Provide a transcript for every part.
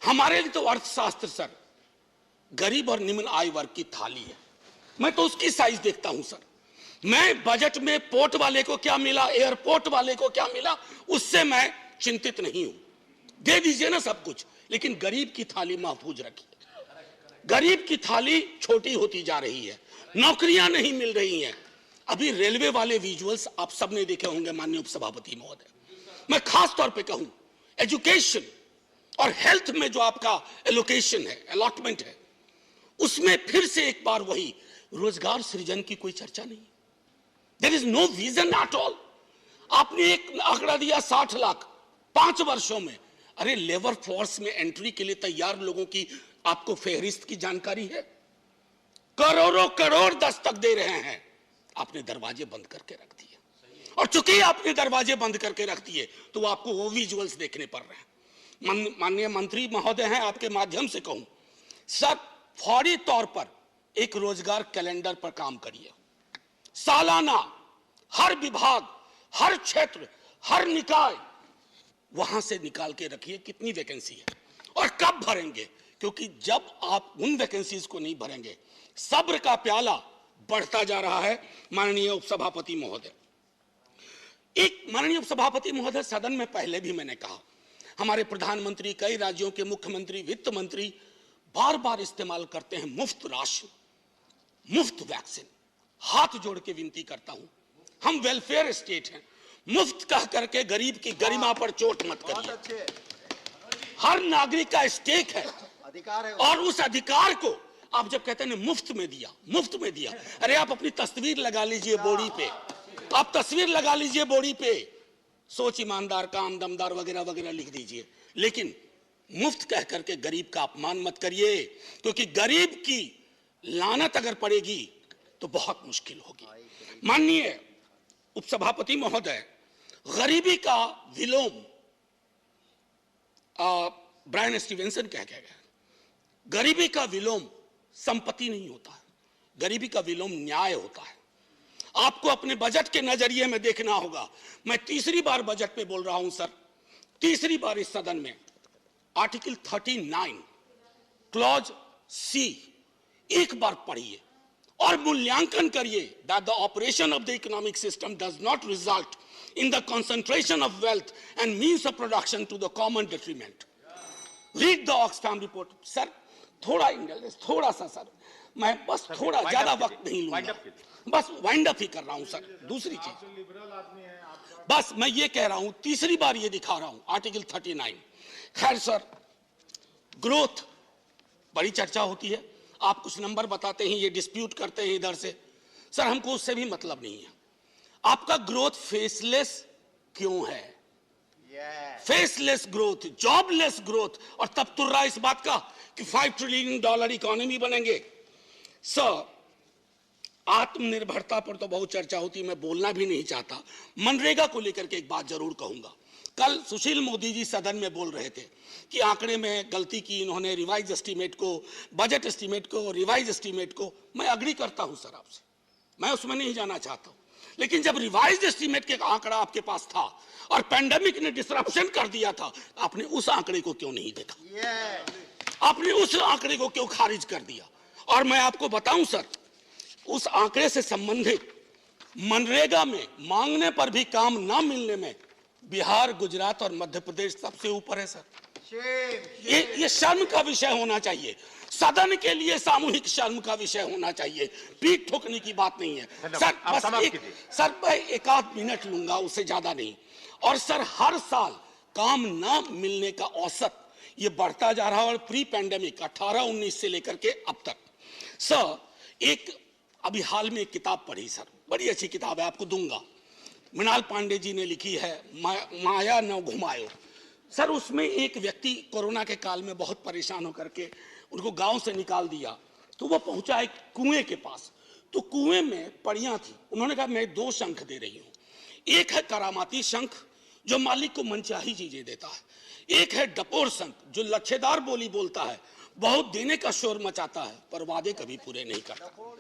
हमारे लिए तो अर्थशास्त्र सर गरीब और निम्न आय वर्ग की थाली है। मैं तो उसकी साइज देखता हूं सर। मैं बजट में पोर्ट वाले को क्या मिला, एयरपोर्ट वाले को क्या मिला, उससे मैं चिंतित नहीं हूं। दे दीजिए ना सब कुछ, लेकिन गरीब की थाली महफूज रखिए। गरीब की थाली छोटी होती जा रही है, नौकरियां नहीं मिल रही हैं। अभी रेलवे वाले विजुअल्स आप सबने देखे होंगे माननीय उपसभापति महोदय। मैं खास तौर पे कहूं, एजुकेशन और हेल्थ में जो आपका एलोकेशन है, अलॉटमेंट है, उसमें फिर से एक बार वही रोजगार सृजन की कोई चर्चा नहीं। There is no vision at all. आपने एक आंकड़ा दिया 60 लाख 5 वर्षों में। अरे लेबर फोर्स में एंट्री के लिए तैयार लोगों की आपको फेहरिस्त की जानकारी है? करोड़ों करोड़ दस्तक दे रहे हैं, आपने दरवाजे बंद करके रख दिए। और चूंकि आपने दरवाजे बंद करके रख दिए तो आपको वो विजुअल्स देखने पड़ रहे हैं। माननीय मंत्री महोदय हैं, आपके माध्यम से कहूं सर, फौरी तौर पर एक रोजगार कैलेंडर पर काम करिए। सालाना हर विभाग, हर क्षेत्र, हर निकाय वहां से निकाल के रखिए कितनी वैकेंसी है और कब भरेंगे, क्योंकि जब आप उन वैकेंसीज को नहीं भरेंगे, सब्र का प्याला बढ़ता जा रहा है। माननीय उपसभापति महोदय, माननीय उपसभापति महोदय, सदन में पहले भी मैंने कहा, हमारे प्रधानमंत्री, कई राज्यों के मुख्यमंत्री, वित्त मंत्री बार बार इस्तेमाल करते हैं मुफ्त राशन, मुफ्त वैक्सीन। हाथ जोड़ के विनती करता हूं, हम वेलफेयर स्टेट हैं, मुफ्त कह करके गरीब की गरिमा पर चोट मत करिए। हर नागरिक का स्टेक है, अधिकार है, और उस अधिकार को आप जब कहते हैं मुफ्त में दिया, मुफ्त में दिया, अरे आप अपनी तस्वीर लगा लीजिए बोर्डी पे, आप तस्वीर लगा लीजिए बोर्डी पे, सोच ईमानदार, काम दमदार वगैरह वगैरह लिख दीजिए, लेकिन मुफ्त कह करके गरीब का अपमान मत करिए, क्योंकि गरीब की लानत अगर पड़ेगी तो बहुत मुश्किल होगी। माननीय उपसभापति महोदय, गरीबी का विलोम ब्रायन स्टीवेंसन कह गया, गरीबी का विलोम संपत्ति नहीं होता है, गरीबी का विलोम न्याय होता है। आपको अपने बजट के नजरिए में देखना होगा। मैं तीसरी बार बजट पे बोल रहा हूं सर, तीसरी बार इस सदन में, आर्टिकल 39 क्लॉज सी एक बार पढ़िए और मूल्यांकन करिए that the operation of the economic system does not result in the concentration of wealth and means of production to the common detriment. Read the Oxfam report. Sir, थोड़ा indulgence, थोड़ा सा sir, मैं बस थोड़ा ज्यादा वक्त नहीं लूंगा, बस वाइंड अप ही कर रहा हूं सर। दूसरी चीज, बस मैं ये कह रहा हूं, तीसरी बार ये दिखा रहा हूं, आर्टिकल 39। खैर सर, ग्रोथ बड़ी चर्चा होती है, आप कुछ नंबर बताते हैं, ये डिस्प्यूट करते हैं इधर से। सर हमको उससे भी मतलब नहीं है। आपका ग्रोथ फेसलेस क्यों है? फेसलेस ग्रोथ, जॉबलेस ग्रोथ, और तब तुर्रा इस बात का कि $5 ट्रिलियन इकोनॉमी बनेंगे। सर, आत्मनिर्भरता पर तो बहुत चर्चा होती है, मैं बोलना भी नहीं चाहता। मनरेगा को लेकर के एक बात जरूर कहूंगा। कल सुशील मोदी जी सदन में बोल रहे थे कि आंकड़े में गलती की इन्होंने, रिवाइज एस्टीमेट को, बजट एस्टीमेट को, रिवाइज एस्टीमेट को। मैं अग्री करता हूं सर आपसे, मैं उसमें नहीं जाना चाहता हूं, लेकिन जब रिवाइज एस्टीमेट के आंकड़ा आपके पास था और पैंडेमिक ने डिसरप्शन कर दिया था, आपने उस आंकड़े को क्यों नहीं देखा? आपने उस आंकड़े को क्यों खारिज कर दिया? और मैं आपको बताऊं सर, उस आंकड़े से संबंधित मनरेगा में मांगने पर भी काम ना मिलने में बिहार, गुजरात और मध्य प्रदेश सबसे ऊपर है सर। ये शर्म का विषय होना चाहिए, सदन के लिए सामूहिक शर्म का विषय होना चाहिए, पीठ ठोकने की बात नहीं है सर। बस सर मैं एक आध मिनट लूंगा, उससे ज्यादा नहीं। और सर हर साल काम ना मिलने का औसत ये बढ़ता जा रहा है, और प्री पैंडेमिक 18-19 से लेकर के अब तक। सर एक अभी हाल में एक किताब पढ़ी सर, बड़ी अच्छी किताब है, आपको दूंगा, मृणाल पांडे जी ने लिखी है, माया न घुमायो। सर उसमें एक व्यक्ति कोरोना के काल में बहुत परेशान होकर के, उनको गांव से निकाल दिया, तो वो पहुंचा एक कुएं के पास, तो कुएं में पड़ियां थी। उन्होंने कहा मैं 2 शंख दे रही हूं, एक है करामाती शंख जो मालिक को मनचाही चीजें देता है, एक है डपोर शंख जो लच्छेदार बोली बोलता है, बहुत देने का शोर मचाता है पर वादे कभी पूरे नहीं करता।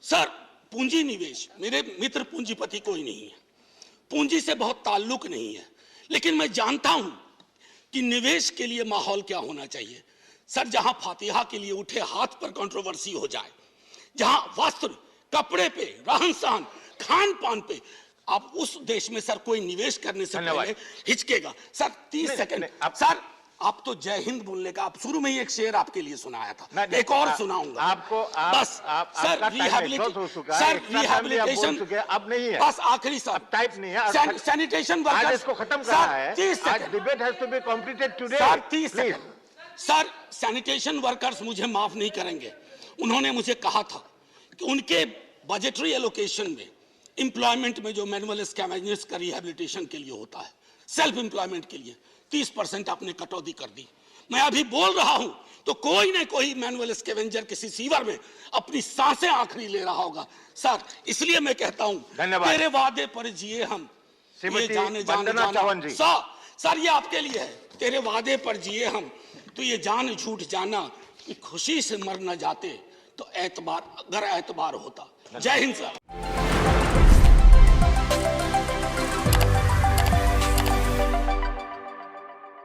सर पूंजी निवेश, मेरे मित्र पूंजीपति कोई नहीं है, पूंजी से बहुत ताल्लुक नहीं है, लेकिन मैं जानता हूं कि निवेश के लिए माहौल क्या होना चाहिए। सर, जहां फातिहा के लिए उठे हाथ पर कंट्रोवर्सी हो जाए, जहां वस्त्र, कपड़े पे, रहन सहन, खान पान पे, आप उस देश में सर कोई निवेश करने से पहले हिचकेगा। Sir 30 second. सर, आप तो जय हिंद बोलने का, आप शुरू में ही एक शेर आपके लिए सुनाया था, एक और सुनाऊंगा आपको। बस सर, रिहैबिलिटेशन अब नहीं है, बस आखिरी सर, टाइप नहीं है, सैनिटेशन आज वर्कर्स इसको खत्म करना है। आज debate has to be completed today. Sir 30 second. Sir, sanitation workers मुझे माफ नहीं करेंगे। उन्होंने मुझे कहा था कि उनके बजटरी एलोकेशन में एम्प्लॉयमेंट में जो मैनुअल स्कैवेंजर्स का रिहैबिलिटेशन के लिए होता है, सेल्फ एम्प्लॉयमेंट के लिए 30% आपने कटौती कर दी। मैं अभी बोल रहा हूं तो कोई न कोई मैनुअल स्कैवेंजर किसी सीवर में अपनी सांसें आखिरी ले रहा होगा। सर, इसलिए मैं कहता हूं, तेरे वादे पर जिए हम, ये जाने जाने सर, ये आपके लिए है। तेरे वादे पर जिए हम, तो ये जान झूठ जाना कि खुशी से मर न जाते तो एतबार, अगर एतबार होता। जय हिंद सर।